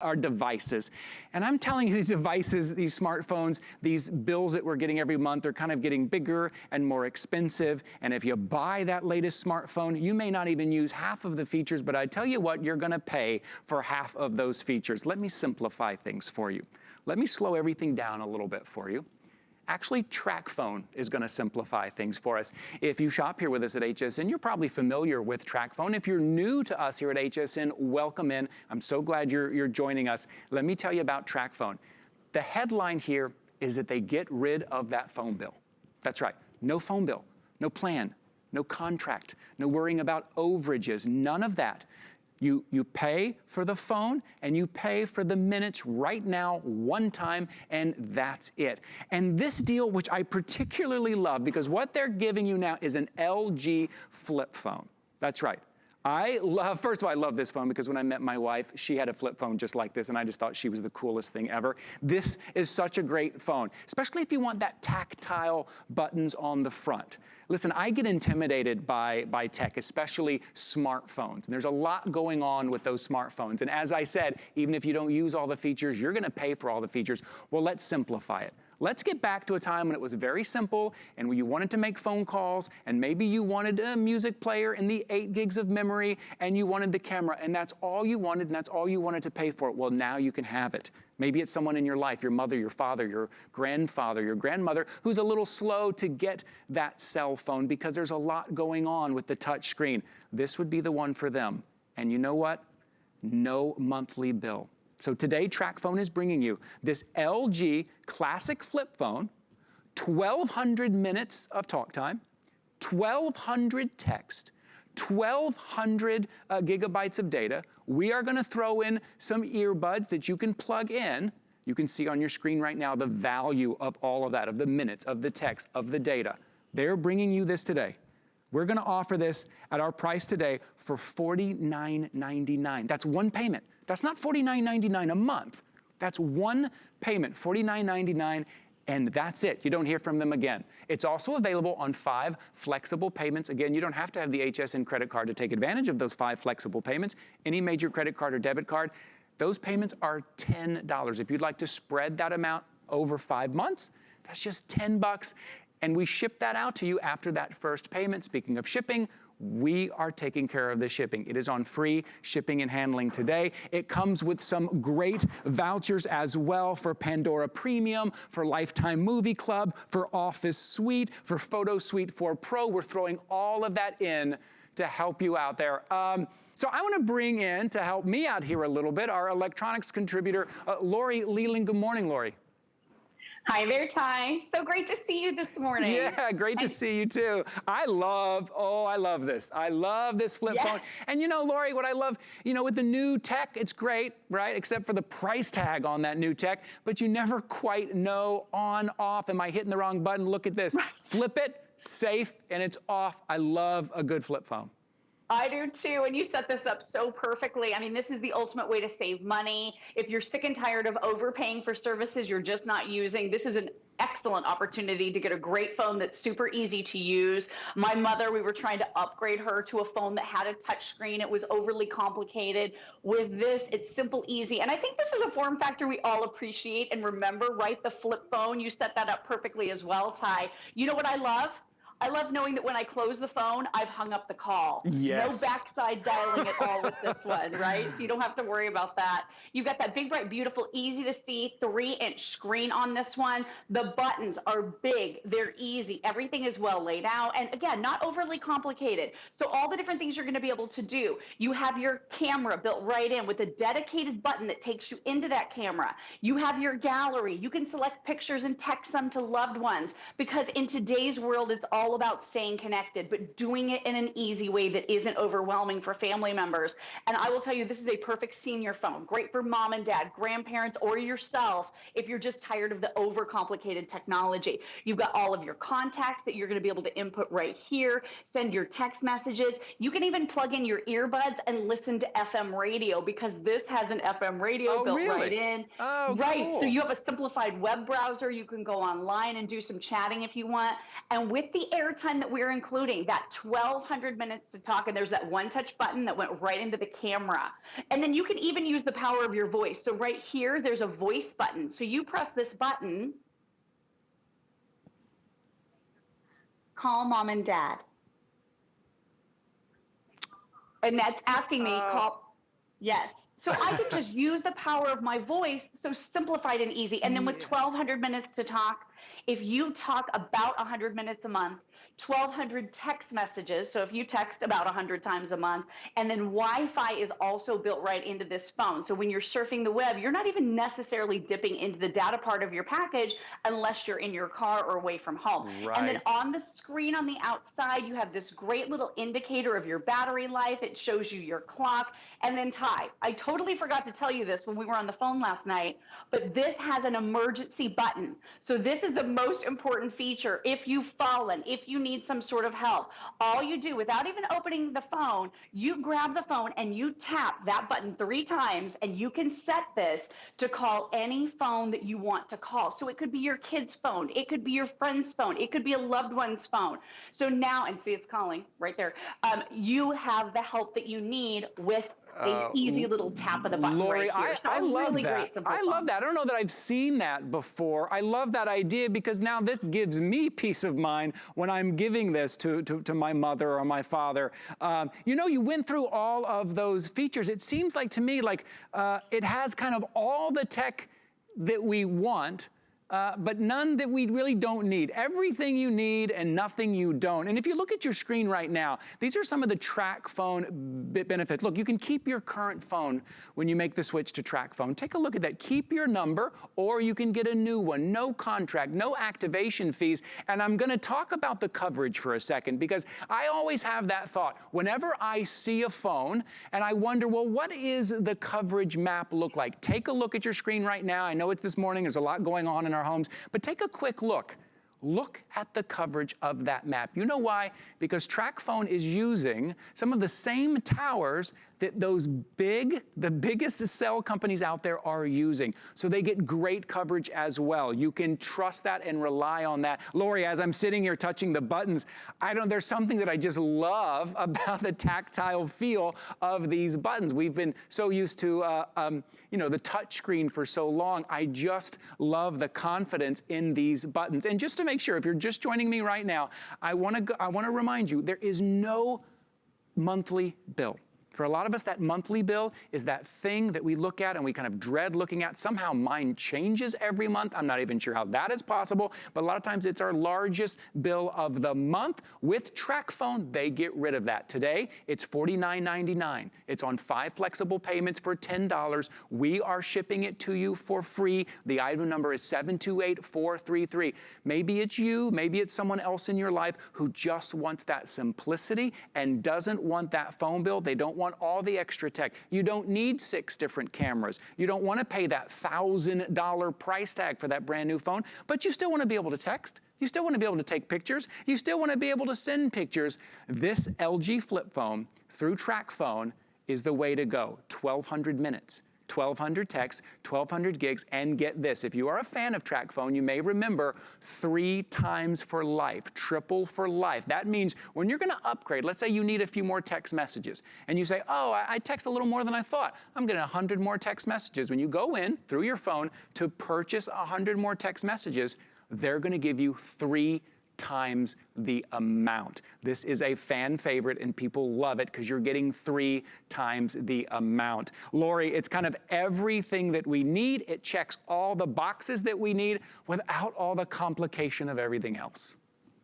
our devices. And I'm telling you, these devices, these smartphones, these bills that we're getting every month are kind of getting bigger and more expensive. And if you buy that latest smartphone, you may not even use half of the features, but I tell you what, you're gonna pay for half of those features. Let me simplify things for you. Let me slow everything down a little bit for you. Actually, Tracfone is gonna simplify things for us. If you shop here with us at HSN, you're probably familiar with Tracfone. If you're new to us here at HSN, welcome in. I'm so glad you're joining us. Let me tell you about Tracfone. The headline here is that they get rid of that phone bill. That's right, no phone bill, no plan, no contract, no worrying about overages, none of that. You pay for the phone and you pay for the minutes right now, one time, and that's it. And this deal, which I particularly love, because what they're giving you now is an LG flip phone. That's right. First of all, I love this phone because when I met my wife, she had a flip phone just like this, and I just thought she was the coolest thing ever. This is such a great phone, especially if you want that tactile buttons on the front. Listen, I get intimidated by tech, especially smartphones. And there's a lot going on with those smartphones. And as I said, even if you don't use all the features, you're gonna pay for all the features. Well, let's simplify it. Let's get back to a time when it was very simple and when you wanted to make phone calls and maybe you wanted a music player and the 8 gigs of memory and you wanted the camera and that's all you wanted and that's all you wanted to pay for it. Well, now you can have it. Maybe it's someone in your life, your mother, your father, your grandfather, your grandmother, who's a little slow to get that cell phone because there's a lot going on with the touch screen. This would be the one for them. And you know what? No monthly bill. So today, Tracfone is bringing you this LG classic flip phone, 1,200 minutes of talk time, 1,200 text, 1,200 gigabytes of data. We are gonna throw in some earbuds that you can plug in. You can see on your screen right now the value of all of that, of the minutes, of the text, of the data. They're bringing you this today. We're gonna offer this at our price today for $49.99. That's one payment. That's not $49.99 a month. That's one payment, $49.99, and that's it. You don't hear from them again. It's also available on 5 flexible payments. Again, you don't have to have the HSN credit card to take advantage of those 5 flexible payments. Any major credit card or debit card, those payments are $10. If you'd like to spread that amount over 5 months, that's just $10. And we ship that out to you after that first payment. Speaking of shipping, we are taking care of the shipping. It is on free shipping and handling today. It comes with some great vouchers as well for Pandora Premium, for Lifetime Movie Club, for Office Suite, for Photo Suite 4 Pro. We're throwing all of that in to help you out there. So I want to bring in, to help me out here a little bit, our electronics contributor, Lori Leland. Good morning, Lori. Hi there, Ty. So great to see you this morning. Yeah, great to see you too. I love this. I love this flip phone. And you know, Lori, what I love, you know, with the new tech, it's great, right? Except for the price tag on that new tech, but you never quite know on, off. Am I hitting the wrong button? Look at this. Right. Flip it, safe, and it's off. I love a good flip phone. I do too, and you set this up so perfectly. I mean, this is the ultimate way to save money. If you're sick and tired of overpaying for services you're just not using, this is an excellent opportunity to get a great phone that's super easy to use. My mother, we were trying to upgrade her to a phone that had a touch screen. It was overly complicated. With this, it's simple, easy. And I think this is a form factor we all appreciate and remember, right? The flip phone, you set that up perfectly as well, Ty. You know what I love? I love knowing that when I close the phone, I've hung up the call. Yes. No backside dialing at all with this one, right? So you don't have to worry about that. You've got that big, bright, beautiful, easy to see 3-inch screen on this one. The buttons are big. They're easy. Everything is well laid out. And again, not overly complicated. So all the different things you're going to be able to do. You have your camera built right in with a dedicated button that takes you into that camera. You have your gallery. You can select pictures and text them to loved ones because in today's world, it's all about staying connected, but doing it in an easy way that isn't overwhelming for family members. And I will tell you, this is a perfect senior phone, great for mom and dad, grandparents, or yourself if you're just tired of the overcomplicated technology. You've got all of your contacts that you're going to be able to input right here, send your text messages. You can even plug in your earbuds and listen to FM radio because this has an FM radio built right in. Oh, right. cool. So you have a simplified web browser. You can go online and do some chatting if you want. And with the airtime that we're including, that 1,200 minutes to talk, and there's that one touch button that went right into the camera. And then you can even use the power of your voice. So right here, there's a voice button. So you press this button, call mom and dad. And that's asking me, call, yes. So I can just use the power of my voice, so simplified and easy. And then with 1,200 minutes to talk, if you talk about 100 minutes a month, 1,200 text messages, so if you text about 100 times a month, and then Wi-Fi is also built right into this phone. So when you're surfing the web, you're not even necessarily dipping into the data part of your package unless you're in your car or away from home. Right. And then on the screen on the outside, you have this great little indicator of your battery life. It shows you your clock. And then Ty, I totally forgot to tell you this when we were on the phone last night, but this has an emergency button. So this is the most important feature. If you've fallen, if you need some sort of help, all you do without even opening the phone, you grab the phone and you tap that button 3 times, and you can set this to call any phone that you want to call. So it could be your kid's phone, it could be your friend's phone, it could be a loved one's phone. So now, and see it's calling right there, you have the help that you need with a easy little tap of the button. Lori, right here. So I love really that. Great, simple I phone. love that. I don't know that I've seen that before. I love that idea, because now this gives me peace of mind when I'm giving this to my mother or my father. You know, you went through all of those features. It seems like to me like it has kind of all the tech that we want, but none that we really don't need. Everything you need and nothing you don't. And if you look at your screen right now, these are some of the Tracfone benefits. Look, you can keep your current phone when you make the switch to Tracfone. Take a look at that. Keep your number, or you can get a new one. No contract, no activation fees. And I'm going to talk about the coverage for a second, because I always have that thought. Whenever I see a phone and I wonder, well, what is the coverage map look like? Take a look at your screen right now. I know it's this morning. There's a lot going on in our homes, but take a quick look. Look at the coverage of that map. You know why? Because Tracfone is using some of the same towers that the biggest cell companies out there are using. So they get great coverage as well. You can trust that and rely on that. Lori, as I'm sitting here touching the buttons, there's something that I just love about the tactile feel of these buttons. We've been so used to the touch screen for so long. I just love the confidence in these buttons. And just to make sure, if you're just joining me right now, I want to remind you, there is no monthly bill. For a lot of us, that monthly bill is that thing that we look at and we kind of dread looking at. Somehow mine changes every month. I'm not even sure how that is possible, but a lot of times it's our largest bill of the month. With Tracfone, they get rid of that. Today, it's $49.99. It's on 5 flexible payments for $10. We are shipping it to you for free. The item number is 728433. Maybe it's you, maybe it's someone else in your life who just wants that simplicity and doesn't want that phone bill. They don't want all the extra tech. You don't need 6 different cameras. You don't want to pay that $1,000 price tag for that brand new phone, but you still want to be able to text. You still want to be able to take pictures. You still want to be able to send pictures. This LG flip phone through Tracfone is the way to go. 1,200 minutes. 1,200 texts, 1,200 gigs, and get this. If you are a fan of Tracfone, you may remember 3 times for life, triple for life. That means when you're gonna upgrade, let's say you need a few more text messages, and you say, oh, I text a little more than I thought. I'm getting 100 more text messages. When you go in through your phone to purchase 100 more text messages, they're gonna give you 3 times the amount. This is a fan favorite and people love it because you're getting 3 times the amount. Lori, it's kind of everything that we need. It checks all the boxes that we need without all the complication of everything else.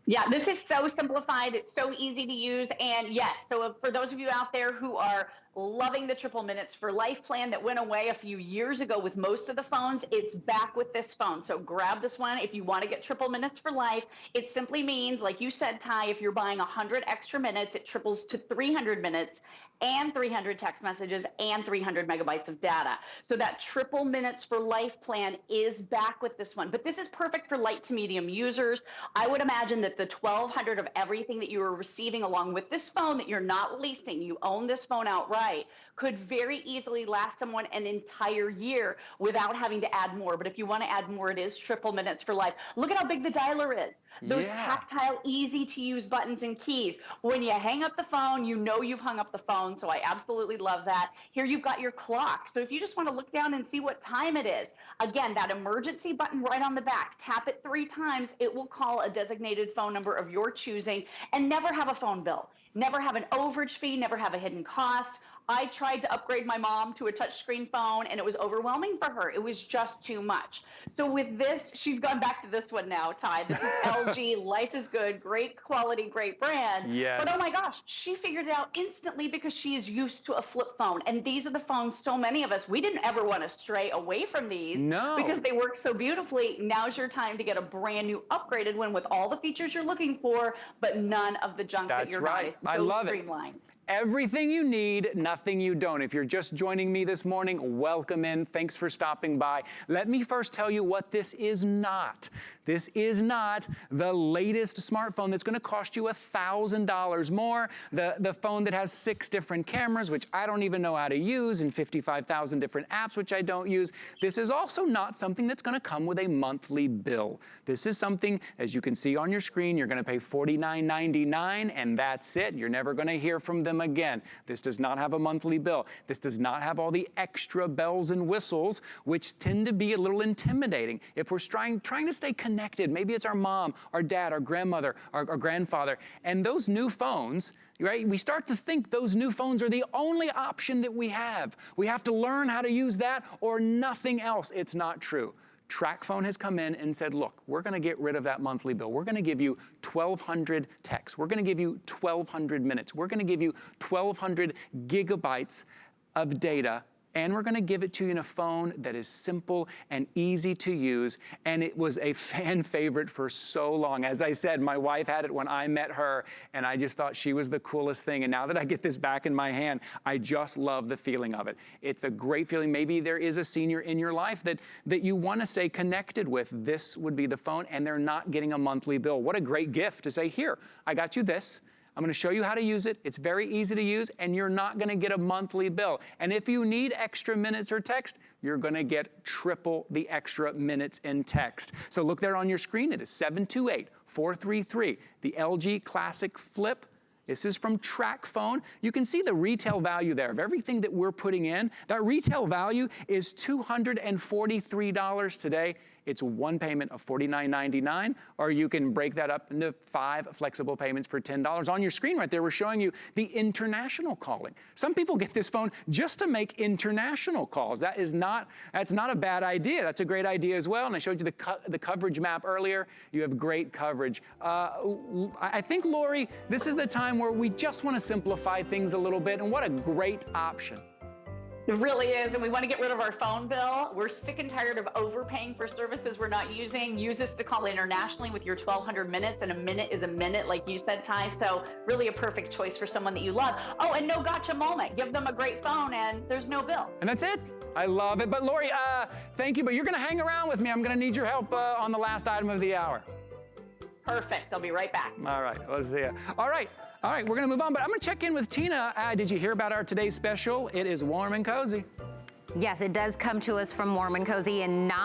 Yeah, this is so simplified. It's so easy to use. And yes, so for those of you out there who are loving the triple minutes for life plan that went away a few years ago with most of the phones, it's back with this phone. So grab this one if you want to get triple minutes for life. It simply means, like you said, Ty, if you're buying 100 extra minutes, it triples to 300 minutes and 300 text messages and 300 megabytes of data. So that triple minutes for life plan is back with this one. But this is perfect for light to medium users. I would imagine that the 1,200 of everything that you are receiving along with this phone that you're not leasing, you own this phone outright, could very easily last someone an entire year without having to add more. But if you want to add more, it is triple minutes for life. Look at how big the dialer is. Those tactile, easy to use buttons and keys. When you hang up the phone, you know you've hung up the phone. So I absolutely love that. Here you've got your clock. So if you just want to look down and see what time it is, again, that emergency button right on the back, tap it 3 times. It will call a designated phone number of your choosing and never have a phone bill. Never have an overage fee, never have a hidden cost. I tried to upgrade my mom to a touchscreen phone and it was overwhelming for her. It was just too much. So with this, she's gone back to this one now, Ty. This is LG, Life is Good, great quality, great brand. Yes. But oh my gosh, she figured it out instantly because she is used to a flip phone. And these are the phones so many of us, we didn't ever want to stray away from these. No. Because they work so beautifully. Now's your time to get a brand new upgraded one with all the features you're looking for, but none of the junk that you're not. It's so I love streamlined. Everything you need, nothing you don't. If you're just joining me this morning, welcome in. Thanks for stopping by. Let me first tell you what this is not. This is not the latest smartphone that's going to cost you $1,000 more. The phone that has 6 different cameras, which I don't even know how to use, and 55,000 different apps, which I don't use. This is also not something that's going to come with a monthly bill. This is something, as you can see on your screen, you're going to pay $49.99, and that's it. You're never going to hear from them again. This does not have a monthly bill. This does not have all the extra bells and whistles, which tend to be a little intimidating. If we're trying to stay connected, maybe it's our mom, our dad, our grandmother, our grandfather, and those new phones, right? We start to think those new phones are the only option that we have. We have to learn how to use that or nothing else. It's not true. Tracfone has come in and said, look, we're going to get rid of that monthly bill. We're going to give you 1,200 texts. We're going to give you 1,200 minutes. We're going to give you 1,200 gigabytes of data, and we're going to give it to you in a phone that is simple and easy to use. And it was a fan favorite for so long. As I said, my wife had it when I met her, and I just thought she was the coolest thing. And now that I get this back in my hand, I just love the feeling of it. It's a great feeling. Maybe there is a senior in your life that you want to stay connected with. This would be the phone, and they're not getting a monthly bill. What a great gift to say, here, I got you this. I'm going to show you how to use it. It's very easy to use, and you're not going to get a monthly bill. And if you need extra minutes or text, you're going to get triple the extra minutes in text. So look there on your screen. It is 728-433. The LG Classic Flip. This is from Tracfone. You can see the retail value there of everything that we're putting in. That retail value is $243 today. It's one payment of $49.99, or you can break that up into 5 flexible payments for $10. On your screen right there, we're showing you the international calling. Some people get this phone just to make international calls. That's not a bad idea. That's a great idea as well. And I showed you the coverage map earlier. You have great coverage. I think, Lori, this is the time where we just want to simplify things a little bit, and what a great option. It really is, and we want to get rid of our phone bill. We're sick and tired of overpaying for services we're not using. Use this to call internationally with your 1,200 minutes, and a minute is a minute, like you said, Ty. So really a perfect choice for someone that you love. Oh, and no gotcha moment. Give them a great phone, and there's no bill. And that's it. I love it. But Lori, thank you, but you're going to hang around with me. I'm going to need your help on the last item of the hour. Perfect. I'll be right back. All right. Let's see it. All right, we're going to move on, but I'm going to check in with Tina. Did you hear about our today's special? It is warm and cozy. Yes, it does come to us from Warm and Cozy, and not